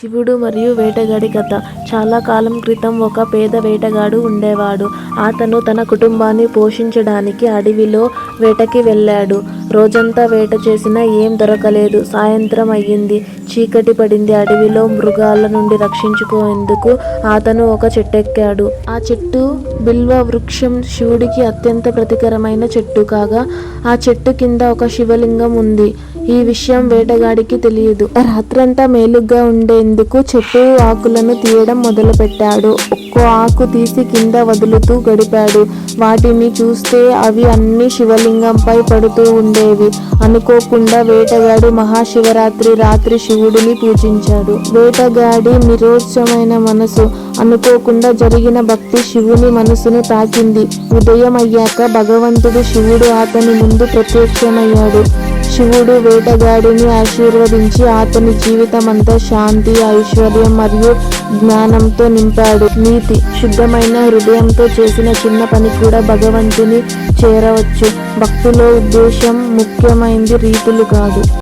శివుడు మరియు వేటగాడి కథ. చాలా కాలం క్రితం ఒక పేద వేటగాడు ఉండేవాడు. అతను తన కుటుంబాన్ని పోషించడానికి అడవిలో వేటకి వెళ్ళాడు. రోజంతా వేట చేసినా ఏం దొరకలేదు. సాయంత్రం అయ్యింది. చీకటి పడింది. అడవిలో మృగాల నుండి రక్షించుకునేందుకు అతను ఒక చెట్టెక్కాడు. ఆ చెట్టు బిల్వ వృక్షం. శివుడికి అత్యంత ప్రతికరమైన చెట్టు కాగా ఆ చెట్టు కింద ఒక శివలింగం ఉంది. ఈ విషయం వేటగాడికి తెలియదు. రాత్రంతా మేలుగ్గా ఉండేందుకు చెట్టు ఆకులను తీయడం మొదలుపెట్టాడు. ఒక్కో ఆకు తీసి కింద వదులుతూ గడిపాడు. వాటిని చూస్తే అవి అన్ని శివలింగంపై పడుతూ ఉండేవి. అనుకోకుండా వేటగాడు మహాశివరాత్రి రాత్రి శివుడిని పూజించాడు. వేటగాడి నిరోత్సమైన మనసు, అనుకోకుండా జరిగిన భక్తి శివుని మనసును తాకింది. ఉదయం అయ్యాక భగవంతుడు శివుడు అతని ముందు ప్రత్యక్షమయ్యాడు. శివుడు వేటగాడిని ఆశీర్వదించి అతని జీవితమంతా శాంతి, ఐశ్వర్యం మరియు జ్ఞానంతో నింపాడు. నీతి: శుద్ధమైన హృదయంతో చేసిన చిన్న పని కూడా భగవంతుని చేరవచ్చు. భక్తిలో ఉద్దేశం ముఖ్యమైంది, రీతులు కాదు.